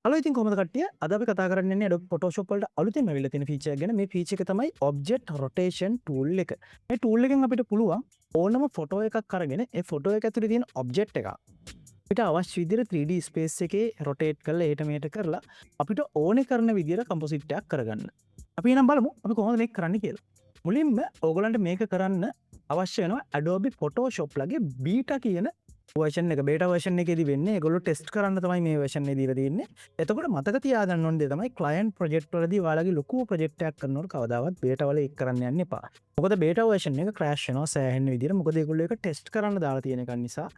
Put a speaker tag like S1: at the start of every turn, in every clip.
S1: Hello ඉතින් කොහොමද කට්ටිය? අද අපි කතා කරන්න යන්නේ Adobe Photoshop වලට අලුතෙන්ම ඇවිල්ලා තියෙන ෆීචර් එක ගැන. මේ ෆීචර් එක තමයි Object Rotation tool එක. මේ tool එකෙන් අපිට පුළුවන් ඕනම ෆොටෝ එකක් අරගෙන ඒ ෆොටෝ එක ඇතුලේ තියෙන ඔබ්ජෙක්ට් එක අපිට අවශ්‍ය විදිහට 3D ස්පේස් එකේ රොටේට් කරලා එහෙට මෙහෙට කරලා අපිට ඕනේ කරන විදිහට කම්පොසිට් එකක් කරගන්න. අපි එහෙනම් බලමු අපි කොහොමද මේක කරන්නේ කියලා. මුලින්ම ඕගොල්ලන්ට මේක කරන්න අවශ්‍ය වෙනවා Adobe Photoshop ලගේ බීටා කියන version එක. බීටා version එකේදී වෙන්නේ ඒගොල්ලෝ ටෙස්ට් කරන්න තමයි මේ version එක දීලා තියෙන්නේ. එතකොට මතක තියාගන්න ඕන දේ තමයි client project වලදී ඔයාලගේ ලොකු project එකක් කරනකොට කවදාවත් බීටා වල ඒක කරන්න යන්න එපා. මොකද බීටා version එක crash වෙනවා සෑහෙන විදිහට. මොකද ඒගොල්ලෝ ඒක ටෙස්ට් කරන්න දාලා තියෙන එක නිසා.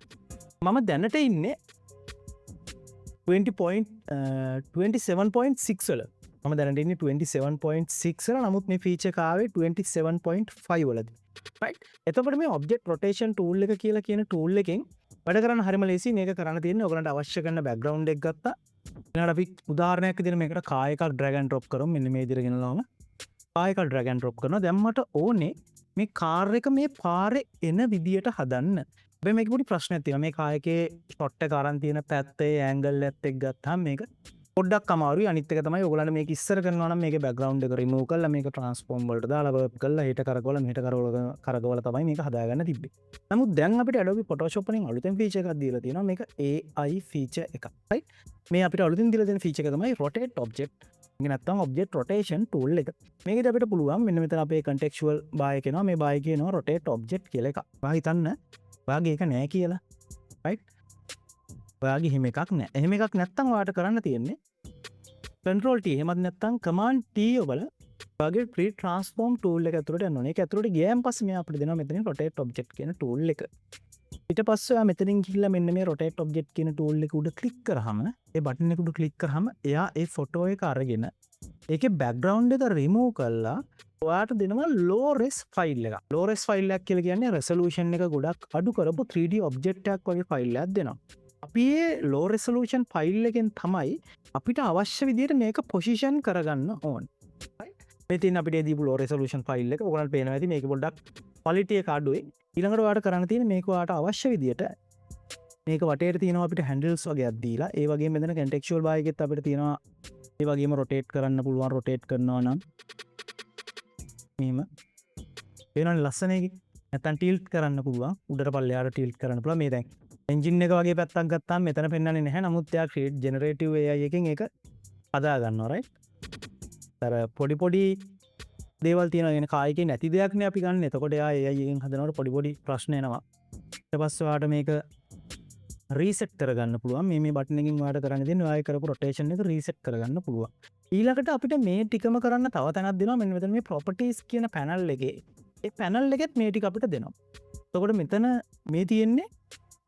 S1: මම දැනට ඉන්නේ 27.6 වල. මම දැනට ඉන්නේ 27.6 වල. නමුත් මේ ෆීචර් එක ආවේ 27.5 වලදී. right. එතකොට මේ object rotation tool එක කියලා කියන tool එකෙන් වැඩ කරන්න හරිම ලේසි. මේක කරන්න තියෙන්නේ ඔයගලන්ට අවශ්‍ය කරන background එක ගත්තා. ඊළඟට අපි උදාහරණයක් විදිහට මේකට කාය එකක් drag and drop කරමු. මෙන්න මේ විදිහට ගෙනලාම කාය එකක් drag and drop කරනවා. දැන් මට ඕනේ මේ කාර් එක මේ පාරේ එන විදියට හදන්න. හැබැයි මේක පොඩි ප්‍රශ්නයක් තියෙනවා. මේ කාය එකේ shot එක අරන් තියෙන පැත්තේ angle එකත් එක්ක ගත්තාම මේක පොඩ්ඩක් අමාරුයි. අනිත් එක තමයි ඔයගලන්ට මේක ඉස්සර කරනවා නම් මේකේ background එක remove කරලා මේක transform වලට දාලා work කරලා හෙට කරකවලා මෙහෙට කරකවලා තමයි මේක හදාගන්න තිබ්බේ. නමුත් දැන් අපිට Adobe Photoshop වලින් අලුතෙන් feature එකක් දීලා තියෙනවා. මේක AI feature එකක්. right. මේ අපිට අලුතින් දීලා තියෙන feature එක තමයි rotate object. මේක නැත්තම් object rotation tool එක. මේකෙදි අපිට පුළුවන් මෙන්න මෙතන අපේ contextual buy එක එනවා. මේ buy කියනවා rotate object කියලා එකක්. ඔයා හිතන්න ඔයාගේ ඒක නෑ කියලා. right. ඔයාගේ එහෙම එකක් නෑ. එහෙම එකක් නැත්තම් ඔයාට කරන්න තියෙන්නේ Control T එහෙමත් නැත්තම් Command T ඔබලා ඔයාගේ free transform tool එක ඇතුළට යන්න ඕනේ. ඒක ඇතුළට ගියාන් පස්සේ මෙයා අපිට දෙනවා මෙතනින් rotate object කියන tool එක. ඊට පස්සේ ඔයා මෙතනින් ගිහිල්ලා මෙන්න මේ rotate object කියන tool එක උඩ click කරාම ඒ button එක උඩ click කරාම එයා ඒ photo එක අරගෙන ඒකේ background එක remove කරලා ඔයාට දෙනවා low res file එකක්. low res file එකක් කියලා කියන්නේ resolution එක ගොඩක් අඩු කරපු 3D object එකක් වගේ file එකක් දෙනවා. අපි මේ low resolution file එකෙන් තමයි අපිට අවශ්‍ය විදිහට මේක position කරගන්න ඕන. right. මේ තියෙන අපිට දීපු low resolution file එක ඔයගලන්ට පේනවා ඇති මේක පොඩ්ඩක් quality එක අඩුයි. ඊළඟට ඔයාලට කරන්න තියෙන්නේ මේක ඔයාලට අවශ්‍ය විදිහට මේක වටේට තියෙනවා අපිට handles වගේක් දීලා ඒ වගේම මෙතන contextual bar එකෙත් අපිට තියෙනවා ඒ වගේම rotate කරන්න පුළුවන්. rotate කරනවා නම් මෙහෙම වෙනවනේ ලස්සන එකේ. නැත්තම් tilt කරන්න පුළුවන්. උඩට පල්ලෙහාට tilt කරන්න පුළුවන්. මේ දැන් එන්ජින් එක වගේ පැත්තක් ගත්තාම මෙතන පෙන්වන්නේ නැහැ. නමුත් එයා create generative AI එකෙන් ඒක හදා ගන්නවා. right. අර පොඩි දේවල් තියෙනවා. يعني කායිකේ නැති දෙයක් නේ අපි ගන්න. එතකොට එයා AI එකෙන් හදනකොට පොඩි ප්‍රශ්න එනවා. ඊට පස්සේ ඔයාලට මේක රීසෙට් කරගන්න පුළුවන්. මේ බටන් එකකින් ඔයාලට කරන්න තියෙන්නේ ඔයාගේ කරපු rotation එක රීසෙට් කරගන්න පුළුවන්. ඊළඟට අපිට මේ ටිකම කරන්න තව තැනක් දෙනවා. මෙන්න මෙතන මේ properties කියන panel එකේ. ඒ panel එකෙත් මේ ටික අපිට දෙනවා. එතකොට මෙතන මේ තියෙන්නේ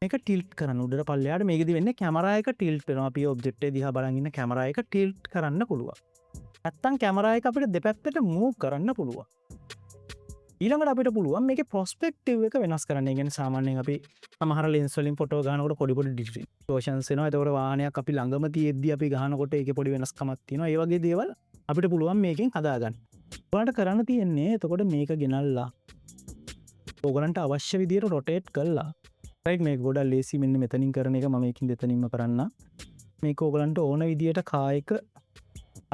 S1: මේක ටිල්ට් කරන්න උඩට පල්ලෙහාට. මේකෙදි වෙන්නේ කැමරා එක ටිල්ට් වෙනවා. අපි ඔබ්ජෙක්ට් එක දිහා බලන් ඉන්න කැමරා එක ටිල්ට් කරන්න පුළුවන්. නැත්තම් කැමරා එක අපිට දෙපැත්තට මූව් කරන්න පුළුවන්. ඊළඟට අපිට පුළුවන් මේකේ perspective එක වෙනස් කරන්න. ඒ කියන්නේ සාමාන්‍යයෙන් අපි සමහර lens වලින් ෆොටෝ ගන්නකොට පොඩි distortions එනවා. ඒතකොට වාහනයක් අපි ළඟම තියෙද්දි අපි ගන්නකොට ඒකේ පොඩි වෙනස්කමක් තියෙනවා. ඒ වගේ දේවල් අපිට පුළුවන් මේකෙන් හදාගන්න. ඔයාලට කරන්න තියෙන්නේ එතකොට මේක ගෙනල්ලා ඔයගලන්ට අවශ්‍ය විදියට rotate කරලා right. මේක ගොඩක් ලේසි. මෙන්න මෙතනින් කරන එක මම ඒකින් දෙතනින්ම කරන්න. මේක ඔයගලන්ට ඕන විදියට කායක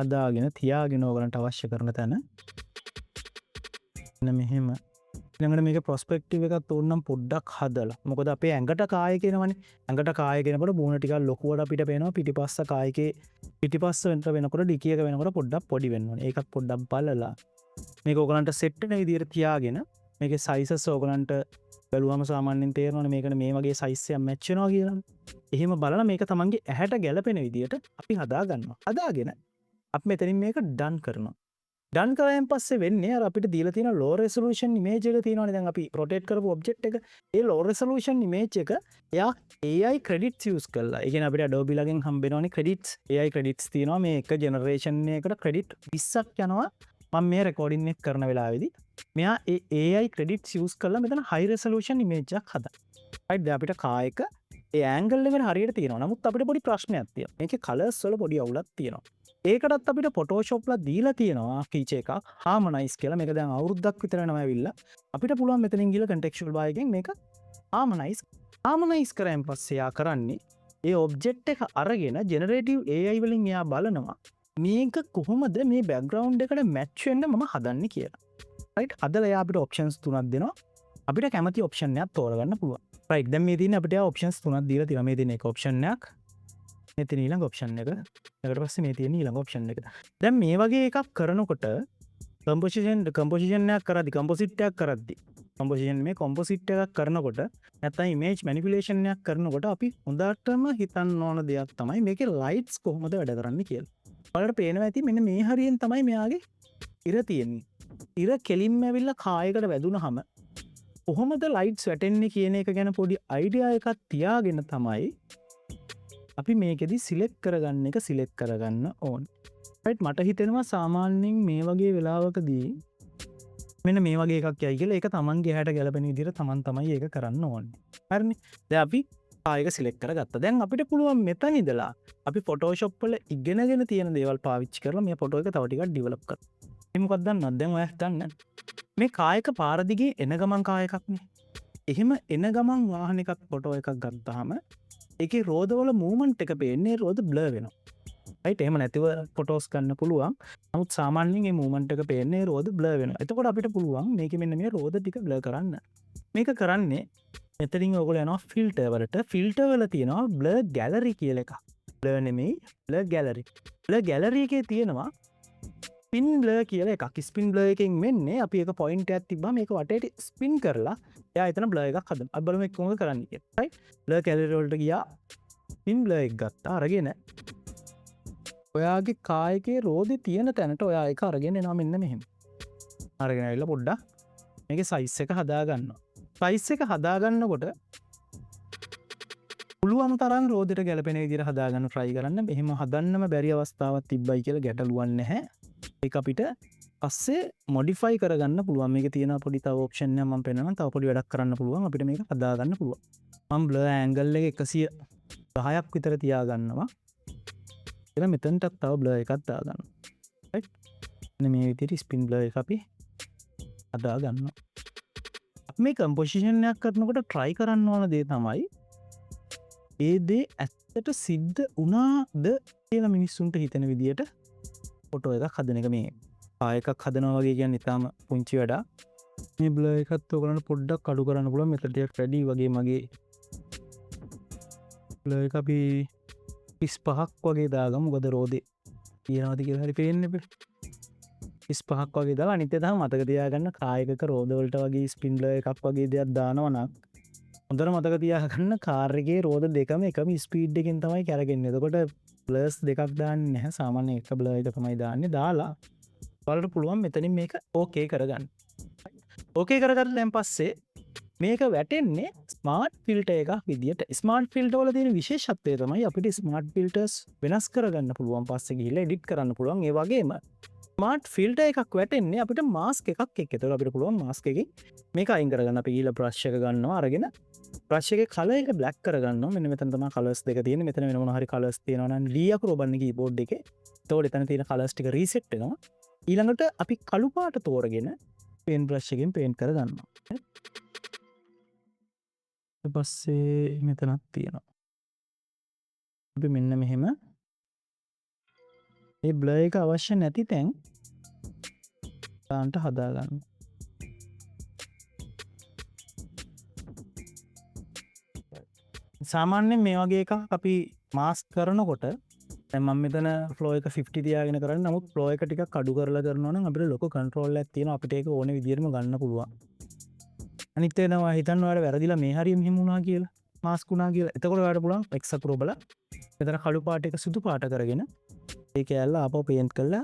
S1: අදාගෙන තියාගෙන ඔයගලන්ට අවශ්‍ය කරන තැන මෙන්න මෙහෙම. ඊළඟට මේක perspective එකක් ඕනනම් පොඩ්ඩක් හදලා. මොකද අපේ ඇඟට කාය කියනවනේ. ඇඟට කාය කියනකොට මූණ ටිකක් ලොකුවට අපිට පේනවා. පිටිපස්ස කායකේ පිටිපස්ස වෙනකොට ඩිකි එක වෙනකොට පොඩ්ඩක් පොඩි වෙන්න ඕනේ. ඒකත් පොඩ්ඩක් බලලා මේක ඔයගලන්ට set වෙන විදියට තියාගෙන මේකේ sizes ඔයගලන්ට බැලුවම සාමාන්‍යයෙන් තේරෙනවනේ මේකට මේ වගේ size එකක් match වෙනවා කියලා. එහෙම බලලා මේක තමන්ගේ ඇහැට ගැලපෙන විදියට අපි හදා ගන්නවා. හදාගෙන අපි මෙතනින් මේක done කරනවා. done කරායින් පස්සේ වෙන්නේ අර අපිට දීලා තියෙන low resolution image එක තියෙනවනේ. දැන් අපි rotate කරපු object එක. ඒ low resolution image එක එයා AI credits use කරලා. ඒ කියන්නේ අපිට Adobe ළගෙන් හම්බ වෙනවනේ credits. AI credits තියෙනවා. මේ එක generation එකකට credit 20ක් යනවා. මම මේ recording එක කරන වෙලාවේදී මෙයා ඒ AI credits use කරලා මෙතන high resolution image එකක් හදා. right. දැන් අපිට කායක ඒ angle එක හරියට තියෙනවා. නමුත් අපිට පොඩි ප්‍රශ්නයක් තියෙනවා. මේකේ colors වල පොඩි අවුලක් තියෙනවා. ඒකටත් අපිට Photoshop ලා දීලා තියෙනවා feature එකක් harmonize කියලා. මේක දැන් අවුරුද්දක් විතර වෙනවා ඇවිල්ලා. අපිට පුළුවන් මෙතනින් ගිහලා contextual bar එකෙන් මේක harmonize කරායින් පස්සේ යා කරන්නේ ඒ ඔබ්ජෙක්ට් එක අරගෙන ජෙනරේටිව් AI වලින් එයා බලනවා මේක කොහොමද මේ බැක්ග්‍රවුන්ඩ් එකට මැච් වෙන්න මම හදන්නේ කියලා. රයිට් අදලා එයා අපිට ඔප්ෂන්ස් තුනක් දෙනවා. අපිට කැමති ඔප්ෂන් එකක් තෝරගන්න පුළුවන්. රයිට් දැන් මේ තියෙන අපිට ඔප්ෂන්ස් තුනක් දීලා තියෙනවා. මේ තියෙන එක ඔප්ෂන් එකක්. මේ තියෙන ඊළඟ ඔප්ෂන් එක. ඊට පස්සේ මේ තියෙන ඊළඟ ඔප්ෂන් එක. දැන් මේ වගේ එකක් කරනකොට කම්පොසිෂන් එකක් කරද්දි කම්පොසිට් එකක් කරද්දි කම්පොසිෂන් මේ කොම්පොසිට් එකක් කරනකොට නැත්නම් ඉමේජ් මැනිපියුලේෂන් එකක් කරනකොට අපි හොඳටම හිතන්න ඕන දෙයක් තමයි මේකේ ලයිට්ස් කොහොමද වැඩ කරන්නේ කියලා. ඔයාලට පේනවා ඇති මෙන්න මේ හරියෙන් තමයි මෙයාගේ ඉර තියෙන්නේ. ඉර කෙලින්ම ඇවිල්ලා කායකට වැදුනහම කොහොමද ලයිට්ස් වැටෙන්නේ කියන එක ගැන පොඩි අයිඩියා එකක් තියාගෙන තමයි අපි මේකෙදි සිලෙක්ට් කරගන්න එක සිලෙක්ට් කරගන්න ඕන. රයිට් මට හිතෙනවා සාමාන්‍යයෙන් මේ වගේ වෙලාවකදී මෙන්න මේ වගේ එකක් යයි කියලා ඒක තමන්ගේ හැට ගැලපෙන විදිහට තමන් තමයි ඒක කරන්න ඕනේ. හරිනේ. දැන් අපි ආයක සිලෙක්ට් කරගත්තා. දැන් අපිට පුළුවන් මෙතන ඉඳලා අපි Photoshop වල ඉගෙනගෙන තියෙන දේවල් පාවිච්චි කරලා මේ ෆොටෝ එක තව ටිකක් ඩෙවලොප් කරන්න. මේ මොකක්ද දන්නවද? දැන් ඔයා හිතන්න මේ කායක පාර දිගේ එන ගමන් කායකක්නේ. එහෙම එන ගමන් වාහන එකක් ෆොටෝ එකක් ගත්තාම ඒකේ රෝදවල මූවමන්ට් එක පේන්නේ රෝද බ්ලර් වෙනවා. රයිට් එහෙම නැතිව ෆොටෝස් ගන්න පුළුවන්. නමුත් සාමාන්‍යයෙන් මේ මූවමන්ට් එක පේන්නේ රෝද බ්ලර් වෙනවා. එතකොට අපිට පුළුවන් මේකේ මෙන්න මේ රෝද ටික බ්ලර් කරන්න. මේක කරන්නේ මෙතනින් ඔයගොල්ලෝ යනවා ෆිල්ටර් වලට. ෆිල්ටර් වල තියෙනවා බ්ලර් ගැලරි කියලා එකක්. බ්ලර් නෙමෙයි බ්ලර් ගැලරි. බ්ලර් ගැලරි එකේ තියෙනවා ස්පින් බ්ලර් කියලා එකක්. ස්පින් බ්ලර් එකෙන් මෙන්නේ අපි එක පොයින්ට් එකක් තිබ්බම මේක වටේට ස්පින් කරලා එයා එතන බ්ලර් එකක් හදනවා. අපි බලමු ඒක කොහොමද කරන්නේ කියලා. රයිට්. බ්ලර් ගැලරි වලට ගියා. ස්පින් බ්ලර් එක ගත්තා. අරගෙන ඔයාගේ කායකේ රෝදේ තියෙන තැනට ඔයා ඒක අරගෙන එනවා මෙන්න මෙහෙම. අරගෙන ඇවිල්ලා පොඩ්ඩක් මේකේ සයිස් එක හදා ගන්නවා. සයිස් එක හදා ගන්නකොට පුළුවන් තරම් රෝදෙට ගැලපෙන විදිහට හදා ගන්න try කරන්න. මෙහෙම හදන්නම බැරි අවස්ථාවක් තිබ්බයි කියලා ගැටලුවක් නැහැ. ඒක අපිට පස්සේ modify කරගන්න පුළුවන්. මේකේ තියෙන පොඩි තව option එකක් මම පෙන්නනවා. තව පොඩි වැඩක් කරන්න පුළුවන්. අපිට මේක හදා ගන්න පුළුවන්. මම blur angle එක 110ක් විතර තියා ගන්නවා. ඊළඟ මෙතනටත් තව blur එකක් දා ගන්නවා. right මෙන්න මේ විදිහට spin blur එක අපි හදා ගන්නවා. අපි මේ composition එකක් කරනකොට try කරන්න ඕන දේ තමයි ඒ දේ ඇත්තට සිද්ධ වුණාද කියලා මිනිස්සුන්ට හිතෙන විදිහට ෆොටෝ එකක් හදන එක. මේ ආයකක් හදනවා වගේ කියන්නේ ඉතාලම පුංචි වැඩක්. මේ blur එකත් ඔයගලන්ට පොඩ්ඩක් අඩු කරන්න පුළුවන්. මෙතන ටිකක් වැඩි වගේ මගේ blur එක අපි 35ක් වගේ දාගමු. මොකද රෝදේ තියනවාද කියලා හරි පේන්නේ නැහැ. 35ක් වගේ දාලා අනිත් එක තමයි මතක තියාගන්න කායකක රෝද වලට වගේ ස්පින් බ්ලර් එකක් වගේ දෙයක් දානවා නම් හොඳට මතක තියාගන්න කාර් එකේ රෝද දෙකම එකම ස්පීඩ් එකකින් තමයි කැරගෙන්නේ. එතකොට ප්ලස් දෙකක් දාන්නේ නැහැ. සාමාන්‍ය එක බ්ලර් එක තමයි දාන්නේ. දාලා ඔයාලට පුළුවන් මෙතනින් මේක ඕකේ කරගන්න. ඕකේ කරගත්තෙන් පස්සේ මේක වැටෙන්නේ ස්මාර්ට් ෆිල්ටර් එකක් විදියට. ස්මාර්ට් ෆිල්ටර් වල තියෙන විශේෂත්වය තමයි අපිට ස්මාර්ට් ෆිල්ටර්ස් වෙනස් කරගන්න පුළුවන්. පස්සේ ගිහිල්ලා එඩිට් කරන්න පුළුවන්. ඒ වගේම ස්මාර්ට් ෆිල්ටර් එකක් වැටෙන්නේ අපිට මාස්ක් එකක් එක්ක. ඒතකොට අපිට පුළුවන් මාස්ක් එකකින් මේක අයින් කරගන්න. අපි ගිහිල්ලා බ්‍රෂ් එක ගන්නවා. අරගෙන බ්‍රෂ් එකේ කලර් එක බ්ලැක් කරගන්නවා. මෙන්න මෙතන තමයි කලර්ස් දෙක තියෙන්නේ. මෙතන වෙන මොනවා හරි කලර්ස් තියෙනවා නම් D අකුර ඔබන්නේ කීබෝඩ් එකේ. එතකොට එතන තියෙන කලර්ස් ටික රීසෙට් වෙනවා. ඊළඟට අපි කළු පාට තෝරගෙන පේන් බ්‍රෂ් එකෙන් පේන්ට් කරගන්නවා. ඊට පස්සේ මෙතනක් තියෙනවා. අපි මෙන්න මෙහෙම මේ බ්ලර් එක අවශ්‍ය නැති තැන් ගන්නට හදා ගන්න. සාමාන්‍යයෙන් මේ වගේ එකක් අපි මාස්ක් කරනකොට දැන් මම මෙතන ෆ්ලෝ එක 50 තියාගෙන කරන්නේ. නමුත් ෆ්ලෝ එක ටිකක් අඩු කරලා කරනවා නම් අපිට ලොකු කන්ට්‍රෝල් එකක් තියෙනවා. අපිට ඒක ඕනේ විදිහටම ගන්න පුළුවන්. අනිත් එක තමයි හිතන්න ඔයාලට වැරදිලා මේ හරිය මෙහෙම වුණා කියලා. මාස්ක් වුණා කියලා. එතකොට ඔයාලට පුළුවන් X අකුර ඔබලා මෙතන කළු පාට එක සුදු පාට කරගෙන ඒක ඇල්ල ආපහු පේන්ට් කරලා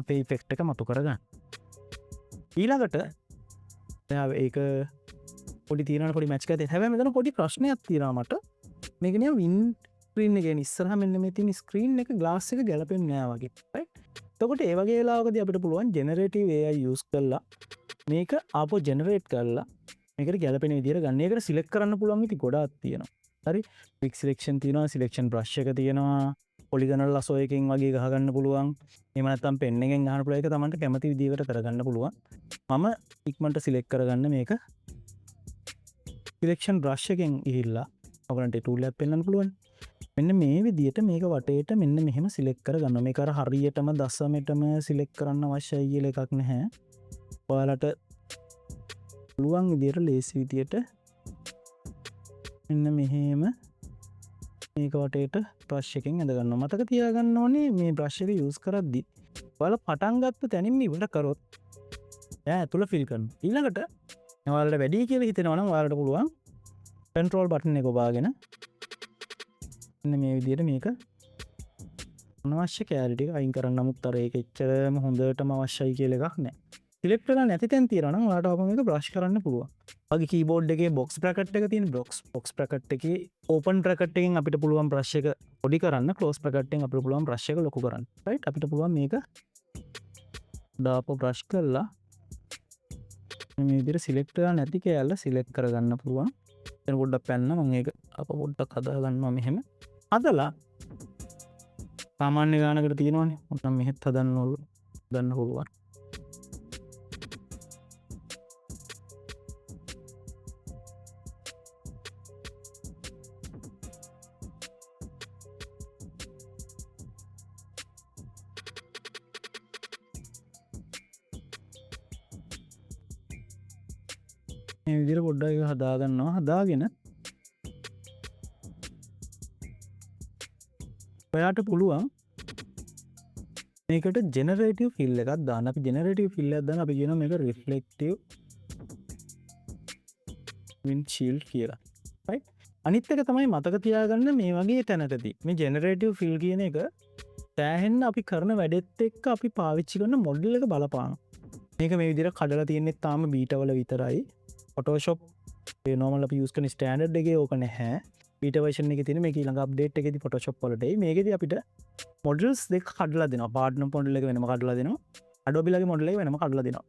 S1: අපේ ඉෆෙක්ට් එක මතු කරගන්න. ඊළඟට දැන් ඒක පොඩි තියෙනවා පොඩි මැච් එකක් තියෙනවා. හැබැයි මෙතන පොඩි ප්‍රශ්නයක් තියෙනවා මට. මේක නිකන් වින් ස්ක්‍රීන් එක කියන්නේ ඉස්සරහා මෙන්න මේ තියෙන ස්ක්‍රීන් එක ග්ලාස් එක ගැලපෙන්නේ නැහැ වගේ. right? එතකොට ඒ වගේ වෙලාවකදී අපිට පුළුවන් ජෙනරේටිව් AI යූස් කරලා මේක ආපහු ජෙනරේට් කරලා මේකට ගැලපෙන විදිහට ගන්න. ඒකට සිලෙක්ට් කරන්න පුළුවන් ඉති ගොඩාක් තියෙනවා. හරි ක්වික් සිලෙක්ෂන් තියෙනවා, සිලෙක්ෂන් බ්‍රෂ් එක තියෙනවා, පොලිගනල් ලසෝ එකෙන් වගේ ගහගන්න පුළුවන්. එහෙම නැත්නම් පෙන් එකෙන් ගහන්න පුළුවන්. ඒක තමන්ට කැමති විදිහකට කරගන්න පුළුවන්. මම ඉක්මනට සිලෙක්ට් කරගන්න මේක සිලෙක්ෂන් බ්‍රෂ් එකෙන් ගිහිල්ලා ඔයගලන්ට ටූල් එකක් පෙන්වන්න පුළුවන්. මෙන්න මේ විදිහට මේක වටේට මෙන්න මෙහෙම සිලෙක්ට් කරගන්න. මේක අර හරියටම දශමෙටම සිලෙක්ට් කරන්න අවශ්‍යයි කියලා එකක් නැහැ. ඔයාලට පුළුවන් විදිහට ලේසි විදිහට මෙන්න මෙහෙම මේක වටේට බ්‍රෂ් එකෙන් ඇඳ ගන්නවා. මතක තියාගන්න ඕනේ මේ බ්‍රෂ් එක යූස් කරද්දි ඔයාලා පටන් ගත්ත තැනින්ම ඉවර කරොත් එයා ඇතුළ ෆිල් කරනවා. ඊළඟට ඔයාලට වැඩි කියලා හිතෙනවා නම් ඔයාලට පුළුවන් කන්ට්‍රෝල් බටන් එක ඔබාගෙන මෙන්න මේ විදිහට මේක අනවශ්‍ය කැලරි ටික අයින් කරන්න. නමුත් අර ඒක එච්චරම හොඳටම අවශ්‍යයි කියලා එකක් නැහැ. සිලෙක්ට් කරලා නැති තැන් තියෙනවා නම් ඔයාලට ඔබ මේක බ්‍රෂ් කරන්න පුළුවන්. වගේ කීබෝඩ් එකේ බොක්ස් බ්‍රැකට් එක තියෙන බොක්ස් බ්‍රැකට් එකේ ඕපන් බ්‍රැකට් එකෙන් අපිට පුළුවන් බ්‍රෂ් එක පොඩි කරන්න, ක්ලෝස් බ්‍රැකට් එකෙන් අපිට පුළුවන් බ්‍රෂ් එක ලොකු කරන්න. රයිට්? අපිට පුළුවන් මේක දාපො බ්‍රෂ් කරලා මේ විදිහට සිලෙක්ට් කරලා නැති කැලල සිලෙක්ට් කරගන්න පුළුවන්. දැන් පොඩ්ඩක් පැන්න මම ඒක අප පොඩ්ඩක් හදා ගන්නවා මෙහෙම. හදලා සාමාන්‍ය ගානකට තියෙනවනේ. මම මෙහෙත් හදන්න පුළුවන්. මේ විදිහට පොඩ්ඩක් ඒක හදා ගන්නවා. හදාගෙන ඔයාට පුළුවන් මේකට ජෙනරේටිව් ෆිල් එකක් දාන්න. අපි ජෙනරේටිව් ෆිල් එකක් දාන අපි කියනවා මේක රිෆ්ලෙක්ටිව් වින්ඩ්ෂීල්ඩ් කියලා. රයිට්? අනිත් එක තමයි මතක තියාගන්න මේ වගේ තැනකදී මේ ජෙනරේටිව් ෆිල් කියන එක සෑහෙන්න අපි කරන වැඩෙත් එක්ක අපි පාවිච්චි කරන මොඩල් එක බලපානවා. මේක මේ විදිහට කඩලා තියෙන්නේ තාම බීටා වල විතරයි. Photoshop ඒ normal අපි use කරන standard එකේ ඕක නැහැ. beta version එකේ තියෙන මේක ඊළඟ update එකේදී Photoshop වලට එයි. මේකේදී අපිට models දෙක කඩලා දෙනවා. partner model එක වෙනම කඩලා දෙනවා. Adobe ලගේ model එක වෙනම කඩලා දෙනවා.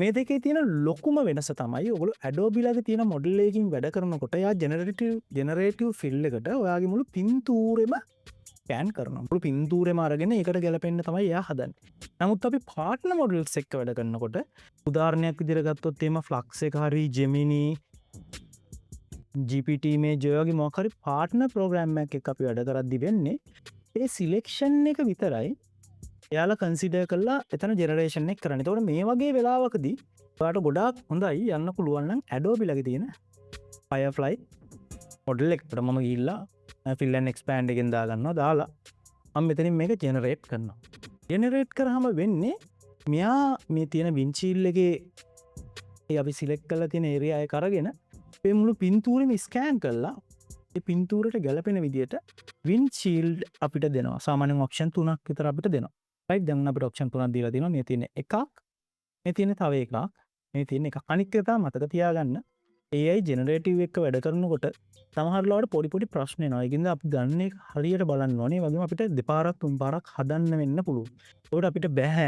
S1: මේ දෙකේ තියෙන ලොකුම වෙනස තමයි ඔයගොල්ලෝ Adobe ලගේ තියෙන model එකකින් වැඩ කරනකොට යා generative fill එකට ඔයාගේ මුළු පින්තූරෙම ස්කෑන් කරනවා. මුළු පින්තූරෙම අරගෙන ඒකට ගැලපෙන්න තමයි එයා හදන්නේ. නමුත් අපි partner models එක්ක වැඩ කරනකොට උදාහරණයක් විදිහට ගත්තොත් එimhe Flux එක හරි Gemini GPT මේ ජොයෝගේ මොකක් හරි partner program එකක් එක්ක අපි වැඩ කරද්දි වෙන්නේ ඒ selection එක විතරයි එයාලා consider කරලා එතන generation එක කරන්නේ. ඒතකොට මේ වගේ වෙලාවකදී ඔයාලට ගොඩාක් හොඳයි යන්න පුළුවන් නම් Adobe ළඟ තියෙන Firefly model එකට මම ගිහිල්ලා fill and expand එකෙන් දාගන්නවා. දාලා මම මෙතනින් මේක generate කරනවා. generate කරාම වෙන්නේ මෙයා මේ තියෙන windshield එකේ ඒ අපි select කරලා තියෙන area එක අරගෙන මේ මුළු පින්තූරෙම scan කරලා ඒ පින්තූරයට ගැලපෙන විදියට windshield අපිට දෙනවා. සාමාන්‍යයෙන් option 3ක් විතර අපිට දෙනවා. right? දැන් අපිට option 3ක් දීලා තියෙනවා. මේ තියෙන එකක්, මේ තියෙන තව එකක්, මේ තියෙන එකක්. අනිත් එක තමයි මතක තියාගන්න AI generative එක වැඩ කරනකොට සමහර ලාවට පොඩි ප්‍රශ්න එනවා. ඒකින්ද අපි ගන්න එක හරියට බලන්න ඕනේ. වගේම අපිට දෙපාරක් තුන් පාරක් හදන්න වෙන්න පුළුවන්. ඒකට අපිට බෑ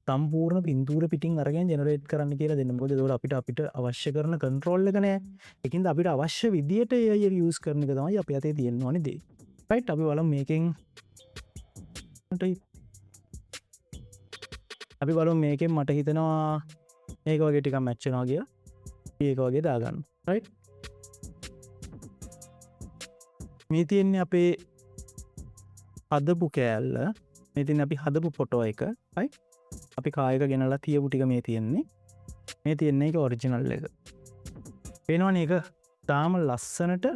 S1: සම්පූර්ණ පින්තූර පිටින් අරගෙන ජෙනරේට් කරන්න කියලා දෙන්න. මොකද ඒකට අපිට අවශ්‍ය කරන කන්ට්‍රෝල් එක නෑ. ඒකින්ද අපිට අවශ්‍ය විදියට AI එක යූස් කරන එක තමයි අපි අතේ තියෙන්න ඕනේ දේ. right? අපි බලමු මේකෙන් මට හිතෙනවා මේක වගේ ටිකක් මැච් වෙනවා කියලා. ඒක වගේ දාගන්න. right? මේ තියෙන්නේ අපේ හදපු කෑල්ල. මේ තියෙන්නේ අපි හදපු ෆොටෝ එක. right? අපි කායක ගෙනලා තියපු ටික මේ තියෙන්නේ. මේ තියෙන්නේ ඒක ඔරිජිනල් එක. පේනවනේ ඒක තාම ලස්සනට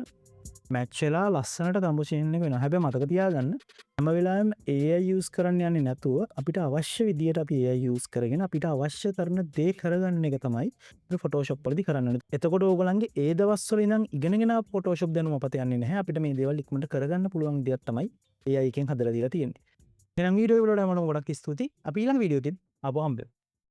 S1: මැච් වෙලා ලස්සනට කම්පොසිෂන් එක වෙනවා. හැබැයි මතක තියාගන්න හැම වෙලාවෙම AI use කරන්න යන්නේ නැතුව අපිට අවශ්‍ය විදියට අපි AI use කරගෙන අපිට අවශ්‍ය කරන දේ කරගන්න එක තමයි අපි Photoshop වලදී කරන්න ඕනේ. එතකොට ඕගොල්ලන්ගේ ඒ දවස්වල ඉඳන් ඉගෙනගෙන Photoshop දැනුම අපත යන්නේ නැහැ. අපිට මේ දේවල් ඉක්මනට කරගන්න පුළුවන් විදියක් තමයි AI එකෙන් හදලා දීලා තියෙන්නේ. එහෙනම් වීඩියෝ වලට මම ගොඩක් ස්තුතියි. අපි ඊළඟ වීඩියෝ එකෙන් ආපහු හම්බෙමු.